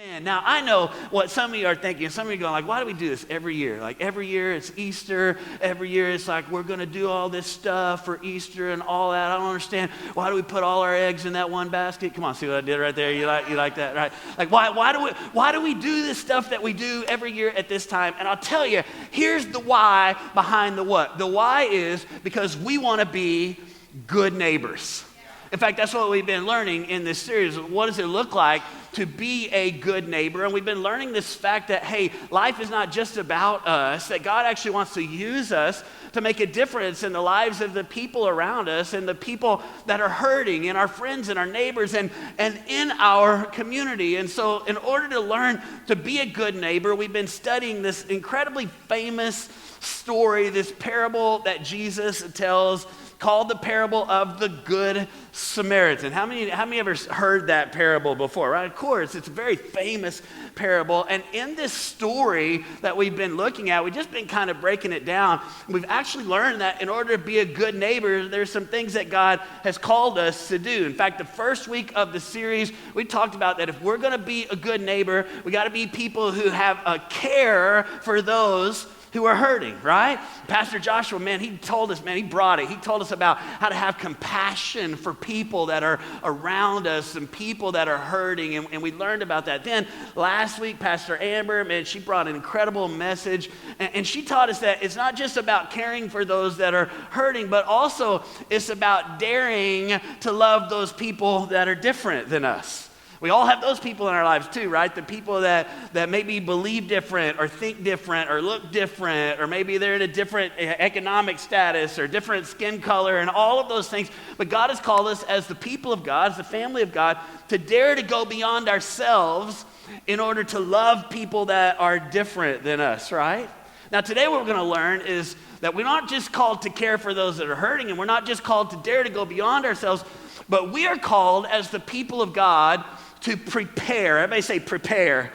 Man, now I know what some of you are thinking. Some of you are going like, why do we do this every year? Like every year it's Easter. Every year it's like we're going to do all this stuff for Easter and all that. I don't understand. Why do we put all our eggs in that one basket? Come on, see what I did right there? You like that, right? Like why do we do this stuff that we do every year at this time? And I'll tell you, here's the why behind the what. The why is because we want to be good neighbors. In fact, that's what we've been learning in this series. What does it look like to be a good neighbor? And we've been learning this fact that, hey, life is not just about us, that God actually wants to use us to make a difference in the lives of the people around us and the people that are hurting and our friends and our neighbors and in our community. And so in order to learn to be a good neighbor, we've been studying this incredibly famous story, this parable that Jesus tells called the parable of the Good Samaritan. How many ever heard that parable before, right? Of course, it's a very famous parable. And in this story that we've been looking at, we've just been kind of breaking it down. We've actually learned that in order to be a good neighbor, there's some things that God has called us to do. In fact, the first week of the series, we talked about that if we're going to be a good neighbor, we got to be people who have a care for those who are hurting, right? Pastor Joshua, man, he told us, man, he brought it. He told us about how to have compassion for people that are around us and people that are hurting, and we learned about that. Then last week, Pastor Amber, man, she brought an incredible message, and she taught us that it's not just about caring for those that are hurting, but also it's about daring to love those people that are different than us. We all have those people in our lives too, right? The people that maybe believe different or think different or look different, or maybe they're in a different economic status or different skin color and all of those things. But God has called us as the people of God, as the family of God, to dare to go beyond ourselves in order to love people that are different than us, right? Now today what we're going to learn is that we're not just called to care for those that are hurting, and we're not just called to dare to go beyond ourselves, but we are called as the people of God to prepare, everybody say prepare,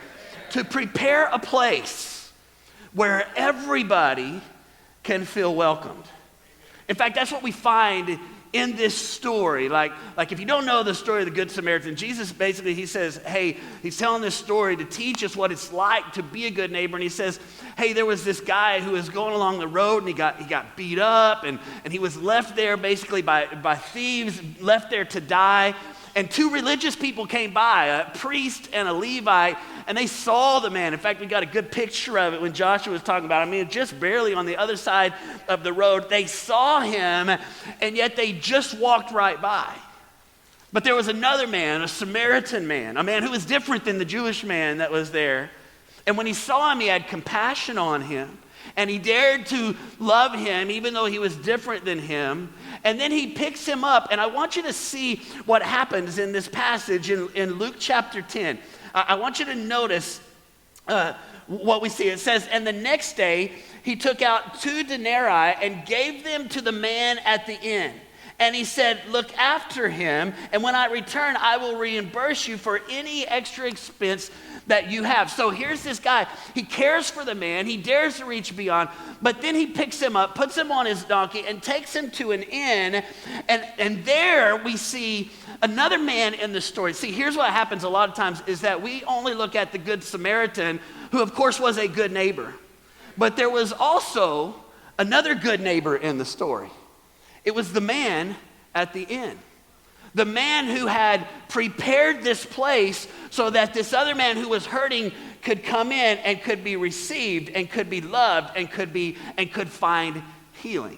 to prepare a place where everybody can feel welcomed. In fact, that's what we find in this story. Like if you don't know the story of the Good Samaritan, Jesus basically, he says, hey, he's telling this story to teach us what it's like to be a good neighbor. And he says, hey, there was this guy who was going along the road and he got beat up and he was left there basically by thieves, left there to die. And two religious people came by, a priest and a Levite, and they saw the man. In fact, we got a good picture of it when Joshua was talking about it. I mean, just barely on the other side of the road. They saw him, and yet they just walked right by. But there was another man, a Samaritan man, a man who was different than the Jewish man that was there. And when he saw him, he had compassion on him. And he dared to love him even though he was different than him. And then he picks him up. And I want you to see what happens in this passage in Luke chapter 10. I want you to notice what we see. It says, and the next day he took out 2 denarii and gave them to the man at the inn. And he said, look after him, and when I return, I will reimburse you for any extra expense that you have. So here's this guy. He cares for the man. He dares to reach beyond. But then he picks him up, puts him on his donkey, and takes him to an inn. And there we see another man in the story. See, here's what happens a lot of times is that we only look at the Good Samaritan, who of course was a good neighbor. But there was also another good neighbor in the story. It was the man at the inn. The man who had prepared this place so that this other man who was hurting could come in and could be received and could be loved and could find healing.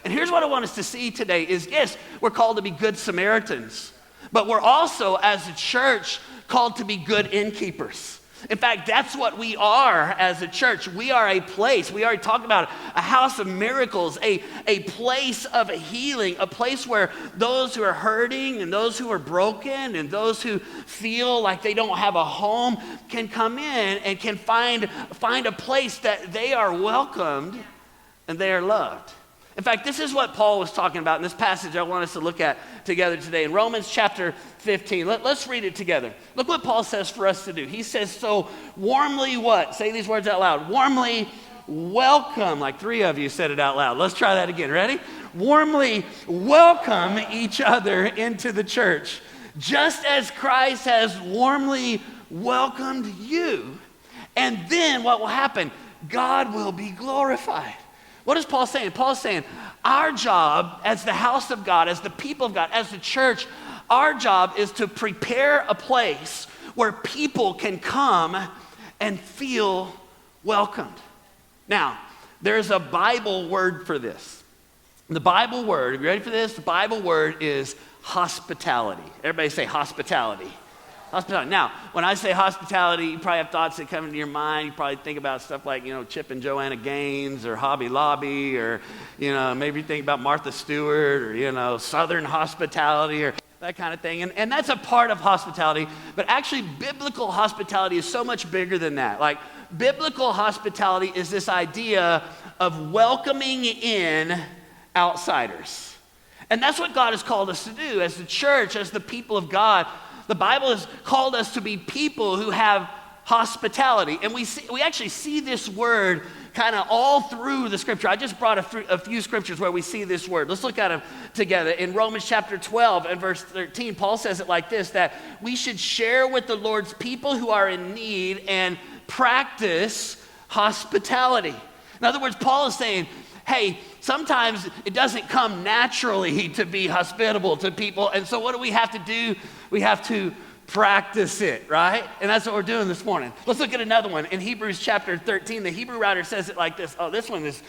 And here's what I want us to see today is, yes, we're called to be good Samaritans, but we're also, as a church, called to be good innkeepers. In fact, that's what we are as a church. We are a place. We already talked about a house of miracles, a place of healing, a place where those who are hurting and those who are broken and those who feel like they don't have a home can come in and can find a place that they are welcomed and they are loved. In fact, this is what Paul was talking about in this passage I want us to look at together today. In Romans chapter 15, let's read it together. Look what Paul says for us to do. He says, so warmly what? Say these words out loud. Warmly welcome. Like 3 of you said it out loud. Let's try that again. Ready? Warmly welcome each other into the church, just as Christ has warmly welcomed you. And then what will happen? God will be glorified. What is Paul saying? Paul's saying our job as the house of God, as the people of God, as the church, our job is to prepare a place where people can come and feel welcomed. Now, there's a Bible word for this. The Bible word, are you ready for this? The Bible word is hospitality. Everybody say hospitality. Hospitality. Now, when I say hospitality, you probably have thoughts that come into your mind. You probably think about stuff like, Chip and Joanna Gaines or Hobby Lobby, or, maybe you think about Martha Stewart, or, Southern hospitality, or that kind of thing. And that's a part of hospitality. But actually, biblical hospitality is so much bigger than that. Like, biblical hospitality is this idea of welcoming in outsiders. And that's what God has called us to do as the church, as the people of God. The Bible has called us to be people who have hospitality. And we actually see this word kind of all through the scripture. I just brought a few scriptures where we see this word. Let's look at them together. In Romans chapter 12 and verse 13, Paul says it like this, that we should share with the Lord's people who are in need and practice hospitality. In other words, Paul is saying, hey, sometimes it doesn't come naturally to be hospitable to people. And so what do we have to do? We have to practice it, right? And that's what we're doing this morning. Let's look at another one. In Hebrews chapter 13, the Hebrew writer says it like this. Oh, this one's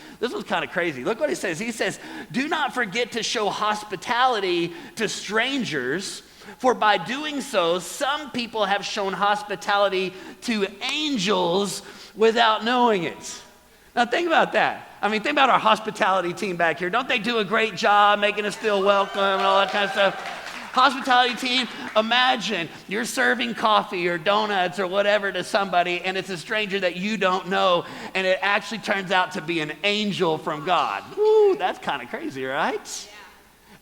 kind of crazy. Look what he says. He says, do not forget to show hospitality to strangers, for by doing so, some people have shown hospitality to angels without knowing it. Now think about that. Think about our hospitality team back here. Don't they do a great job making us feel welcome and all that kind of stuff? Hospitality team, imagine you're serving coffee or donuts or whatever to somebody, and it's a stranger that you don't know, and it actually turns out to be an angel from God. Woo, that's kind of crazy, right? Yeah.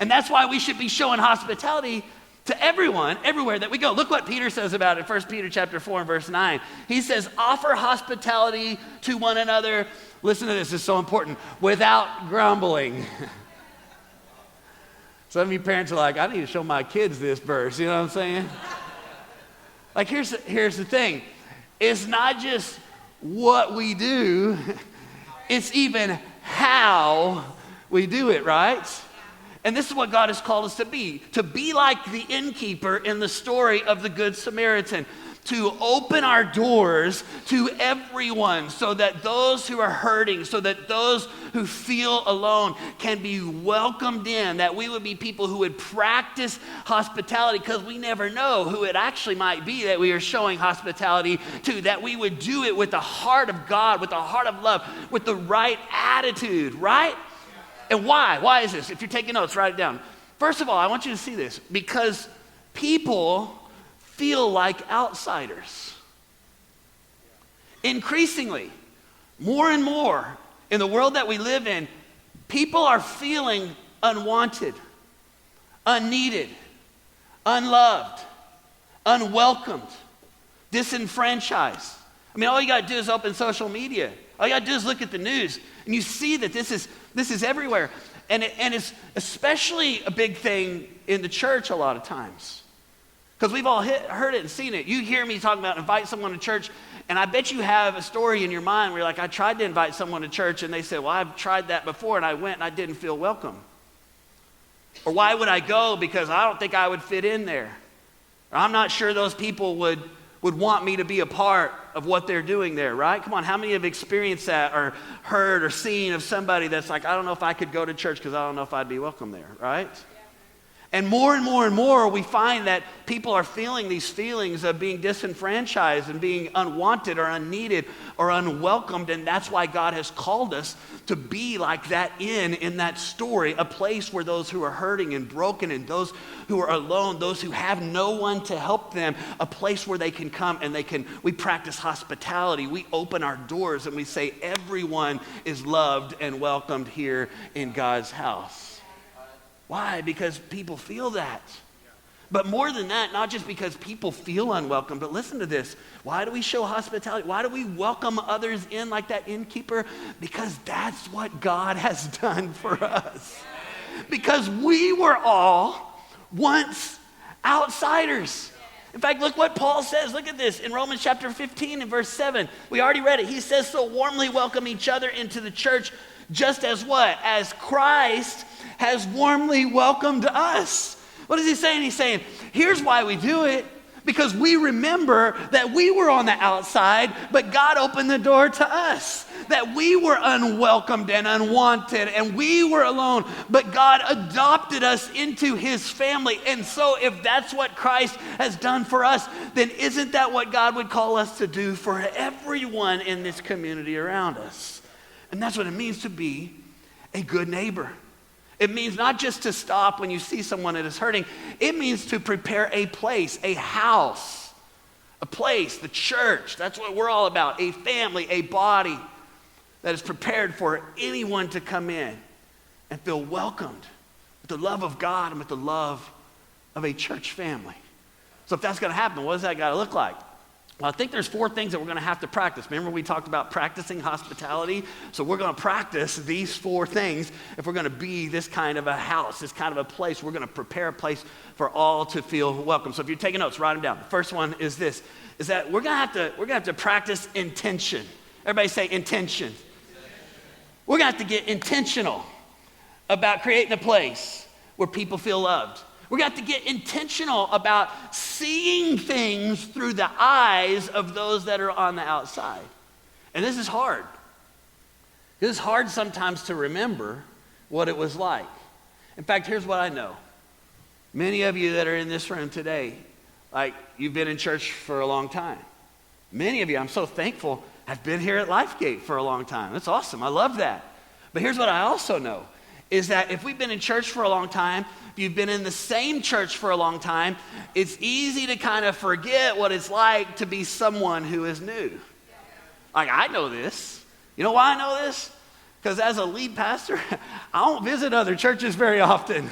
And that's why we should be showing hospitality to everyone, everywhere that we go. Look what Peter says about it, 1 Peter chapter 4 and verse 9. He says, offer hospitality to one another. Listen to this, it's so important. Without grumbling. Some of you parents are like, I need to show my kids this verse, you know what I'm saying? Like, here's the thing. It's not just what we do, it's even how we do it, right? And this is what God has called us to be like the innkeeper in the story of the Good Samaritan, to open our doors to everyone so that those who are hurting, so that those who feel alone can be welcomed in, that we would be people who would practice hospitality, because we never know who it actually might be that we are showing hospitality to, that we would do it with the heart of God, with the heart of love, with the right attitude, right? And why? Why is this? If you're taking notes, write it down. First of all, I want you to see this, because people feel like outsiders. Increasingly, more and more in the world that we live in, people are feeling unwanted, unneeded, unloved, unwelcomed, disenfranchised. All you got to do is open social media. All you got to do is look at the news, and you see that this is everywhere. And it's especially a big thing in the church a lot of times. Because we've all heard it and seen it. You hear me talking about invite someone to church, and I bet you have a story in your mind where you're like, I tried to invite someone to church, and they said, well, I've tried that before, and I went, and I didn't feel welcome. Or why would I go? Because I don't think I would fit in there. Or I'm not sure those people would want me to be a part of what they're doing there, right? Come on, how many have experienced that or heard or seen of somebody that's like, I don't know if I could go to church because I don't know if I'd be welcome there, right? And more, we find that people are feeling these feelings of being disenfranchised and being unwanted or unneeded or unwelcomed. And that's why God has called us to be like that in that story, a place where those who are hurting and broken and those who are alone, those who have no one to help them, a place where they can come and we practice hospitality. We open our doors and we say everyone is loved and welcomed here in God's house. Why? Because people feel that. But more than that, not just because people feel unwelcome, but listen to this. Why do we show hospitality? Why do we welcome others in like that innkeeper? Because that's what God has done for us. Because we were all once outsiders. In fact, look what Paul says. Look at this in Romans chapter 15 and verse 7. We already read it. He says, so warmly welcome each other into the church, just as what? As Christ has warmly welcomed us. What is he saying? He's saying, here's why we do it. Because we remember that we were on the outside, but God opened the door to us. That we were unwelcomed and unwanted, and we were alone, but God adopted us into his family. And so if that's what Christ has done for us, then isn't that what God would call us to do for everyone in this community around us? And that's what it means to be a good neighbor. It means not just to stop when you see someone that is hurting. It means to prepare a place, a house, a place, the church. That's what we're all about. A family, a body that is prepared for anyone to come in and feel welcomed with the love of God and with the love of a church family. So if that's going to happen, what does that got to look like? Well, I think there's 4 things that we're going to have to practice. Remember we talked about practicing hospitality? So we're going to practice these 4 things if we're going to be this kind of a house, this kind of a place. We're going to prepare a place for all to feel welcome. So if you're taking notes, write them down. The first one is this, is that we're going to have to practice intention. Everybody say intention. We're going to have to get intentional about creating a place where people feel loved. We're going to have to get intentional about seeing things through the eyes of those that are on the outside. And this is hard. It is hard sometimes to remember what it was like. In fact, here's what I know. Many of you that are in this room today, like you've been in church for a long time. Many of you, I'm so thankful, have been here at LifeGate for a long time. That's awesome. I love that. But here's what I also know, is that if we've been in church for a long time, if you've been in the same church for a long time, it's easy to kind of forget what it's like to be someone who is new. Like, I know this. You know why I know this? Because as a lead pastor, I don't visit other churches very often.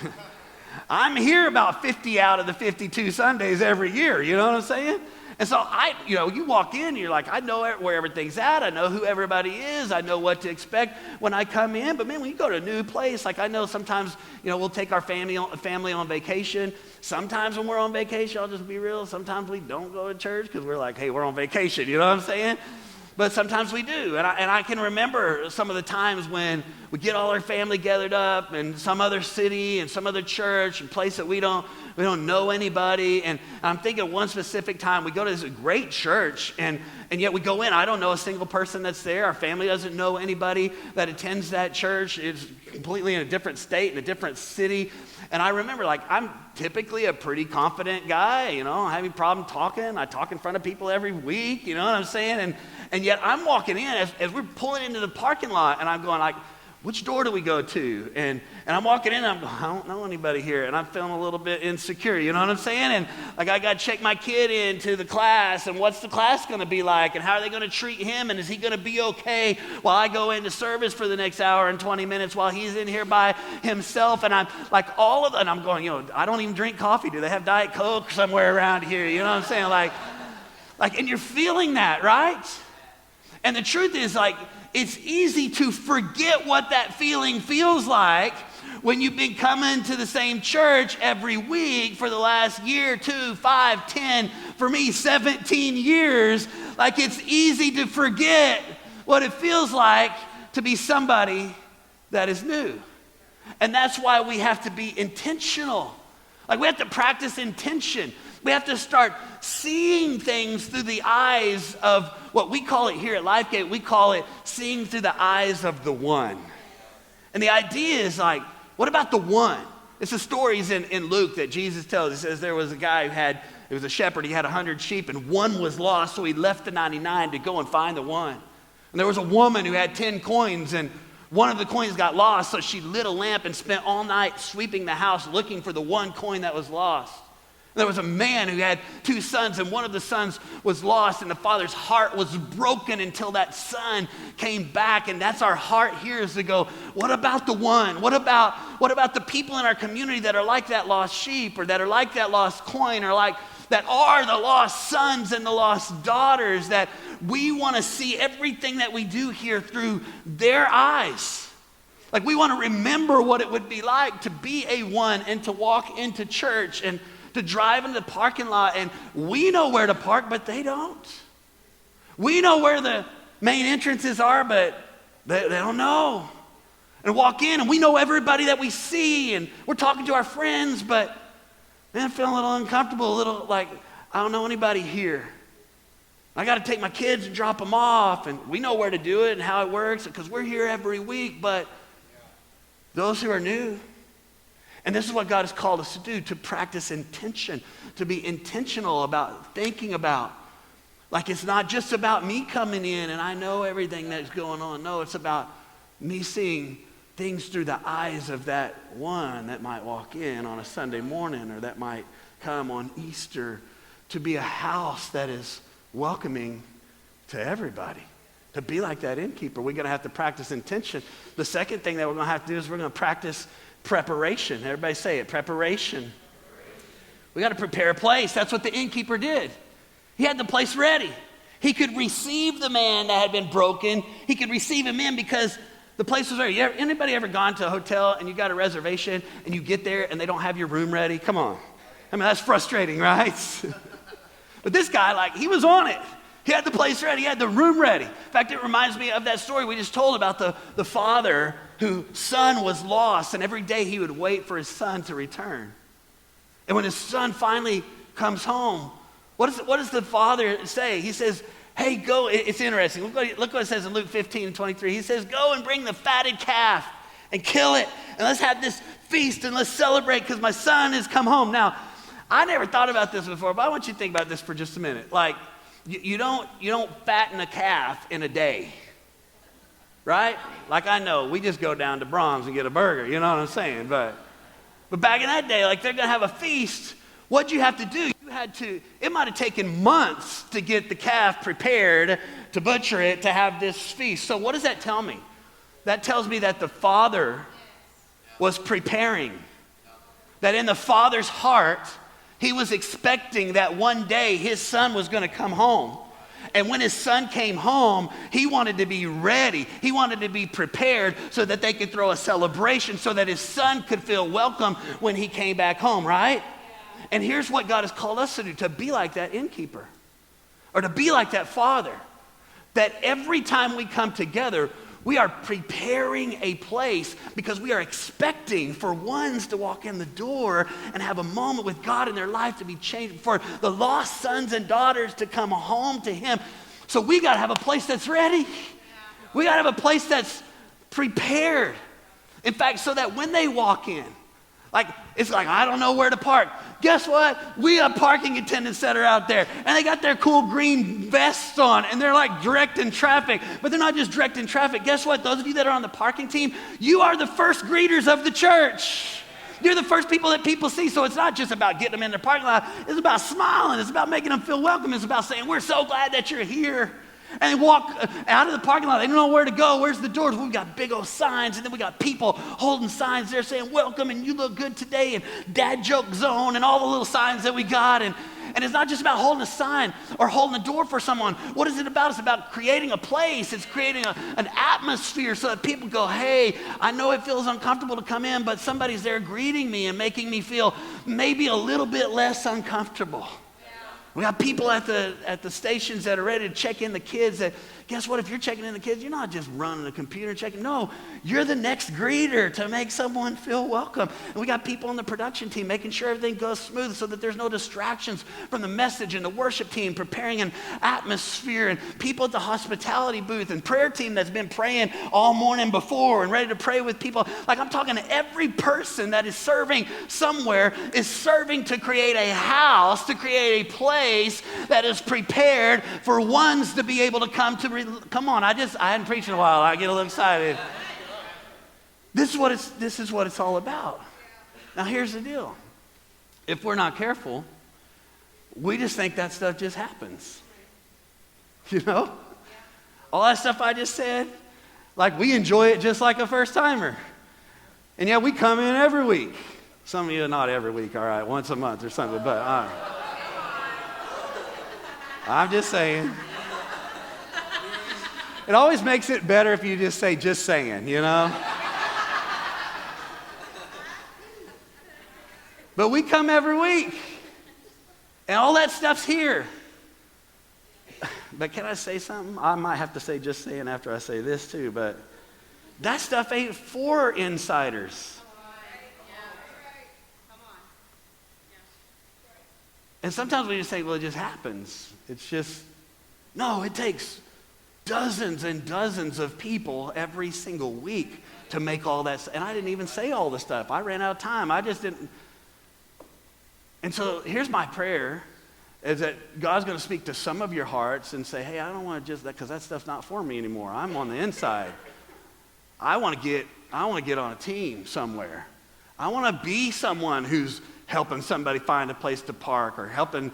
I'm here about 50 out of the 52 Sundays every year, you know what I'm saying? And so you walk in, you're like, I know where everything's at. I know who everybody is. I know what to expect when I come in. But man, when you go to a new place, like I know sometimes, we'll take our family on vacation. Sometimes when we're on vacation, I'll just be real, sometimes we don't go to church because we're like, hey, we're on vacation. You know what I'm saying? But sometimes we do. And I can remember some of the times when we get all our family gathered up in some other city and some other church and place that we don't know anybody. And I'm thinking one specific time we go to this great church and yet we go in. I don't know a single person that's there. Our family doesn't know anybody that attends that church. It's completely in a different state, in a different city. And I remember, I'm typically a pretty confident guy, I don't have any problem talking. I talk in front of people every week, you know what I'm saying? And yet I'm walking in as we're pulling into the parking lot and I'm going which door do we go to? And I'm walking in and I'm going, I don't know anybody here. And I'm feeling a little bit insecure, you know what I'm saying? And I got to check my kid into the class and what's the class going to be like? And how are they going to treat him? And is he going to be okay while I go into service for the next hour and 20 minutes while he's in here by himself? And I'm like and I'm going, I don't even drink coffee. Do they have Diet Coke somewhere around here? You know what I'm saying? And you're feeling that, right? And the truth is it's easy to forget what that feeling feels like when you've been coming to the same church every week for the last year, 2, 5, 10, for me, 17 years. It's easy to forget what it feels like to be somebody that is new. And that's why we have to be intentional. We have to practice intention. We have to start seeing things through the eyes of what we call it here at LifeGate. We call it seeing through the eyes of the one. And the idea is what about the one? It's the stories in Luke that Jesus tells. He says there was a guy it was a shepherd. He had 100 sheep and one was lost. So he left the 99 to go and find the one. And there was a woman who had 10 coins and one of the coins got lost. So she lit a lamp and spent all night sweeping the house looking for the one coin that was lost. There was a man who had 2 sons, and one of the sons was lost, and the father's heart was broken until that son came back. And that's our heart here, is to go, what about the one? What about the people in our community that are like that lost sheep, or that are like that lost coin, or that are the lost sons and the lost daughters, that we want to see everything that we do here through their eyes. We want to remember what it would be like to be a one and to walk into church and to drive into the parking lot, and we know where to park, but they don't. We know where the main entrances are, but they don't know. And walk in, and we know everybody that we see, and we're talking to our friends, but man, I'm feeling a little uncomfortable, a little like, I don't know anybody here. I got to take my kids and drop them off, and we know where to do it and how it works because we're here every week, but those who are new, and this is what God has called us to do, to practice intention, to be intentional about thinking about. Like it's not just about me coming in and I know everything that's going on. No, it's about me seeing things through the eyes of that one that might walk in on a Sunday morning or that might come on Easter, to be a house that is welcoming to everybody. To be like that innkeeper, we're going to have to practice intention. The second thing that we're going to have to do is we're going to practice preparation. Everybody say it, preparation. We got to prepare a place. That's what the innkeeper did. He had the place ready. He could receive the man that had been broken. He could receive him in because the place was ready. Anybody ever gone to a hotel and you got a reservation and you get there and they don't have your room ready? Come on. I mean, that's frustrating, right? But this guy, he was on it. He had the place ready. He had the room ready. In fact, it reminds me of that story we just told about the father whose son was lost, and every day he would wait for his son to return. And when his son finally comes home, what does the father say? He says, hey, go. It's interesting. Look what it says in Luke 15:23. He says, go and bring the fatted calf and kill it, and let's have this feast and let's celebrate because my son has come home. Now, I never thought about this before, but I want you to think about this for just a minute. You don't fatten a calf in a day, right? I know, we just go down to Brahms and get a burger, you know what I'm saying? But back in that day, they're going to have a feast. What'd you have to do? It might have taken months to get the calf prepared, to butcher it, to have this feast. So what does that tell me? That tells me that the father was preparing. That in the father's heart, he was expecting that one day his son was going to come home. And when his son came home, he wanted to be ready. He wanted to be prepared so that they could throw a celebration so that his son could feel welcome when he came back home, right? Yeah. And here's what God has called us to do, to be like that innkeeper or to be like that father. That every time we come together, we are preparing a place because we are expecting for ones to walk in the door and have a moment with God in their life to be changed, for the lost sons and daughters to come home to Him. So we got to have a place that's ready. We got to have a place that's prepared. In fact, so that when they walk in, it's I don't know where to park. Guess what? We have parking attendants that are out there, and they got their cool green vests on, and they're directing traffic. But they're not just directing traffic. Guess what? Those of you that are on the parking team, you are the first greeters of the church. You're the first people that people see. So it's not just about getting them in the parking lot. It's about smiling. It's about making them feel welcome. It's about saying, we're so glad that you're here. And they walk out of the parking lot. They don't know where to go. Where's the doors? We've got big old signs, and then we got people holding signs there saying, welcome, and you look good today, and dad joke zone, and all the little signs that we got. And it's not just about holding a sign or holding a door for someone. What is it about? It's about creating a place. It's creating an atmosphere so that people go, hey, I know it feels uncomfortable to come in, but somebody's there greeting me and making me feel maybe a little bit less uncomfortable. We got people at the stations that are ready to check in the kids. That, guess what? If you're checking in the kids, you're not just running a computer and checking. No, you're the next greeter to make someone feel welcome. And we got people on the production team making sure everything goes smooth so that there's no distractions from the message, and the worship team preparing an atmosphere, and people at the hospitality booth, and prayer team that's been praying all morning before and ready to pray with people. I'm talking to every person that is serving somewhere is serving to create a house, to create a place that is prepared for ones to be able to come to. Come on, I hadn't preached in a while. I get a little excited. This is what it's all about. Now here's the deal. If we're not careful, we just think that stuff just happens. You know? All that stuff I just said, we enjoy it just like a first timer. And yet we come in every week. Some of you are not every week, all right, once a month or something, but I'm just saying. It always makes it better if you just say, just saying, you know? But we come every week. And all that stuff's here. But can I say something? I might have to say just saying after I say this too, but that stuff ain't for insiders. And sometimes we just think, well, it just happens. It's just, no, it takes dozens and dozens of people every single week to make all that. And I didn't even say all the stuff. I ran out of time. I just didn't. And so here's my prayer, is that God's going to speak to some of your hearts and say, hey, I don't want to just that, because that stuff's not for me anymore. I'm on the inside. I want to get on a team somewhere. I want to be someone who's helping somebody find a place to park, or helping,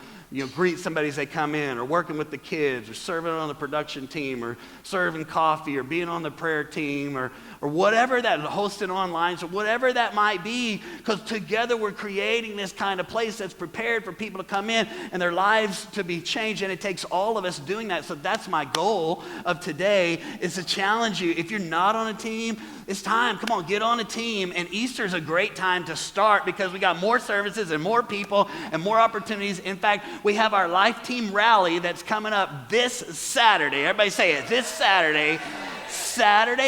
greet somebody as they come in, or working with the kids, or serving on the production team, or serving coffee, or being on the prayer team, or whatever that, hosting online, so whatever that might be, because together we're creating this kind of place that's prepared for people to come in and their lives to be changed, and it takes all of us doing that. So that's my goal of today, is to challenge you. If you're not on a team, it's time. Come on, get on a team. And Easter's a great time to start, because we got more services and more people and more opportunities. In fact, we have our Life Team Rally that's coming up this Saturday. Everybody say it, this Saturday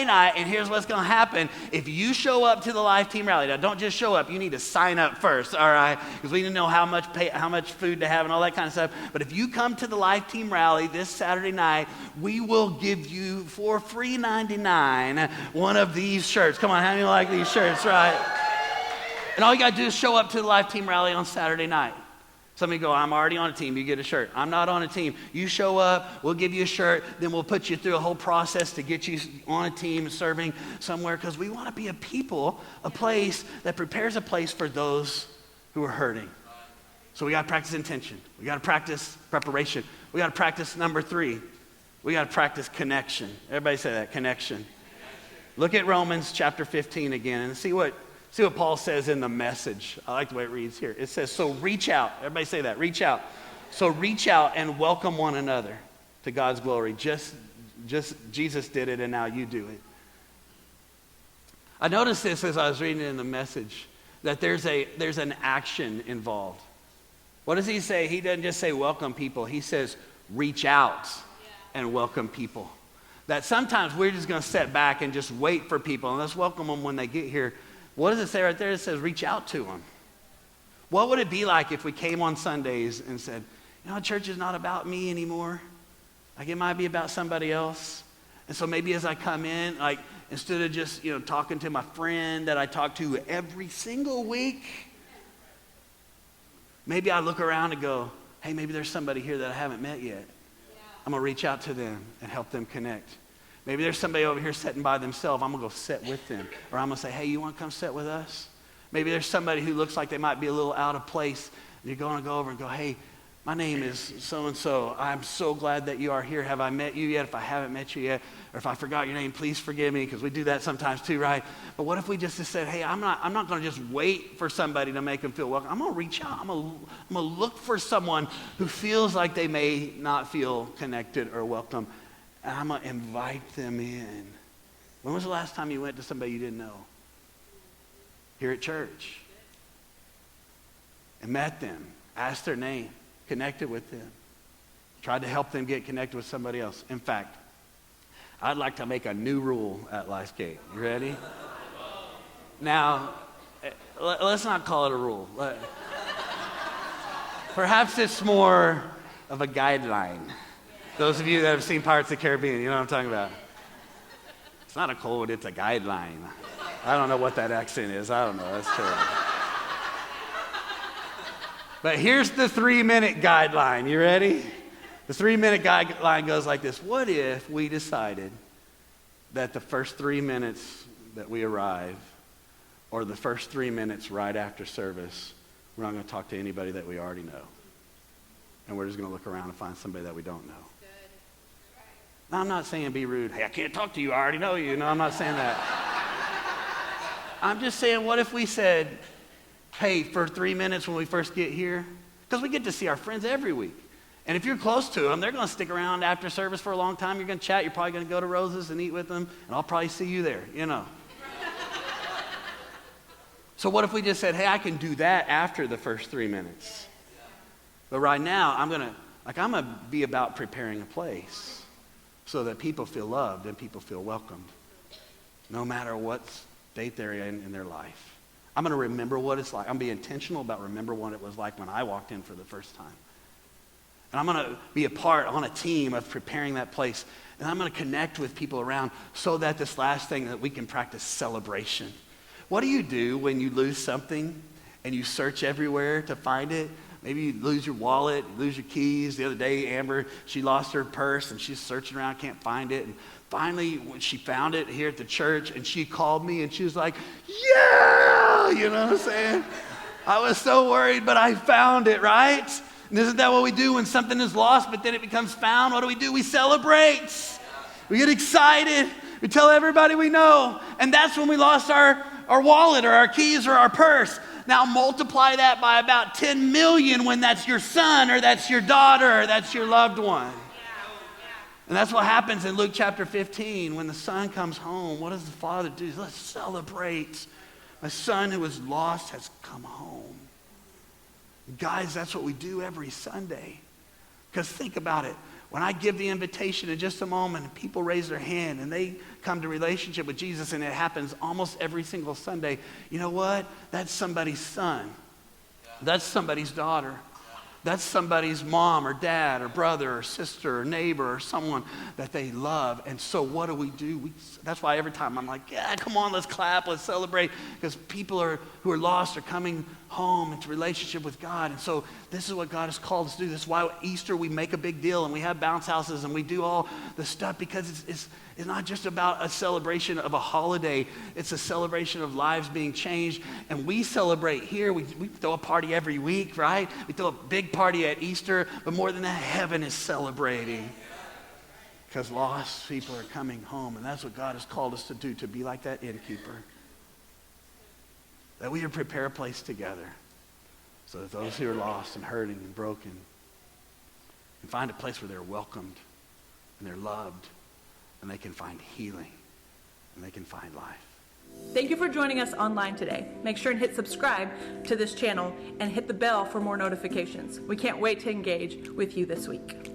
night. And here's what's going to happen. If you show up to the Life Team Rally, now don't just show up, you need to sign up first, all right? Because we need to know how much food to have and all that kind of stuff. But if you come to the Life Team Rally this Saturday night, we will give you for free $99 one of these shirts. Come on, how many like these shirts, right? And all you got to do is show up to the Life Team Rally on Saturday night. Some of you go, I'm already on a team, you get a shirt. I'm not on a team. You show up, we'll give you a shirt, then we'll put you through a whole process to get you on a team serving somewhere, because we want to be a place that prepares a place for those who are hurting. So we got to practice intention. We got to practice preparation. We got to practice number 3. We got to practice connection. Everybody say that, connection. Look at Romans chapter 15 again and see what Paul says in the Message. I like the way it reads here. It says, so reach out. Everybody say that, reach out. So reach out and welcome one another to God's glory. Just Jesus did it, and now you do it. I noticed this as I was reading it in the Message, that there's an action involved. What does he say? He doesn't just say welcome people. He says reach out and welcome people. That sometimes we're just going to sit back and just wait for people, and let's welcome them when they get here. What does it say right there? It says reach out to them. What would it be like if we came on Sundays and said, church is not about me anymore. Like, it might be about somebody else. And so maybe as I come in, like, instead of just, talking to my friend that I talk to every single week, maybe I look around and go, hey, maybe there's somebody here that I haven't met yet. I'm going to reach out to them and help them connect. Maybe there's somebody over here sitting by themselves. I'm going to go sit with them. Or I'm going to say, hey, you want to come sit with us? Maybe there's somebody who looks like they might be a little out of place. And you're going to go over and go, hey, my name is so-and-so. I'm so glad that you are here. Have I met you yet? If I haven't met you yet, or if I forgot your name, please forgive me, because we do that sometimes too, right? But what if we just said, hey, I'm not going to just wait for somebody to make them feel welcome. I'm going to reach out. I'm going to look for someone who feels like they may not feel connected or welcome. And I'm going to invite them in. When was the last time you went to somebody you didn't know? Here at church. And met them, asked their name, connected with them, tried to help them get connected with somebody else. In fact, I'd like to make a new rule at LifeGate. You ready? Now, let's not call it a rule. Perhaps it's more of a guideline. Those of you that have seen Pirates of the Caribbean, you know what I'm talking about. It's not a code, it's a guideline. I don't know what that accent is. I don't know. That's terrible. But here's the 3-minute guideline. You ready? The 3-minute guideline goes like this. What if we decided that the first 3 minutes that we arrive, or the first 3 minutes right after service, we're not going to talk to anybody that we already know. And we're just going to look around and find somebody that we don't know. Now, I'm not saying be rude. Hey, I can't talk to you. I already know you. No, I'm not saying that. I'm just saying, what if we said, hey, for 3 minutes when we first get here, because we get to see our friends every week. And if you're close to them, they're going to stick around after service for a long time. You're going to chat. You're probably going to go to Rose's and eat with them. And I'll probably see you there, So what if we just said, hey, I can do that after the first 3 minutes? But right now, I'm gonna be about preparing a place so that people feel loved and people feel welcomed, no matter what state they're in their life. I'm gonna remember what it's like. I'm gonna be intentional about remember what it was like when I walked in for the first time. And I'm gonna be a part on a team of preparing that place. And I'm gonna connect with people around so that this last thing that we can practice celebration. What do you do when you lose something and you search everywhere to find it? Maybe you lose your wallet, you lose your keys. The other day, Amber, she lost her purse and she's searching around, can't find it. And finally, when she found it here at the church, and she called me and she was like, yeah, you know what I'm saying? I was so worried, but I found it, right? And isn't that what we do when something is lost, but then it becomes found? What do? We celebrate. We get excited. We tell everybody we know. And that's when we lost our wallet or our keys or our purse. Now multiply that by about 10 million when that's your son or that's your daughter or that's your loved one. And that's what happens in Luke chapter 15. When the son comes home, what does the father do? Let's celebrate. My son who was lost has come home. Guys, that's what we do every Sunday. Because think about it. When I give the invitation in just a moment, people raise their hand and they come to relationship with Jesus, and it happens almost every single Sunday. You know what? That's somebody's son. That's somebody's daughter. That's somebody's mom or dad or brother or sister or neighbor or someone that they love. And so what do? That's why every time I'm like, yeah, come on, let's clap, let's celebrate. Because people who are lost are coming home into relationship with God. And so this is what God has called us to do. This is why Easter we make a big deal and we have bounce houses and we do all the stuff, because it's not just about a celebration of a holiday. It's a celebration of lives being changed. And we celebrate here. We throw a party every week, right? We throw a big party at Easter. But more than that, heaven is celebrating. Because lost people are coming home. And that's what God has called us to do, to be like that innkeeper. That we would prepare a place together so that those who are lost and hurting and broken can find a place where they're welcomed and they're loved, and they can find healing, and they can find life. Thank you for joining us online today. Make sure and hit subscribe to this channel and hit the bell for more notifications. We can't wait to engage with you this week.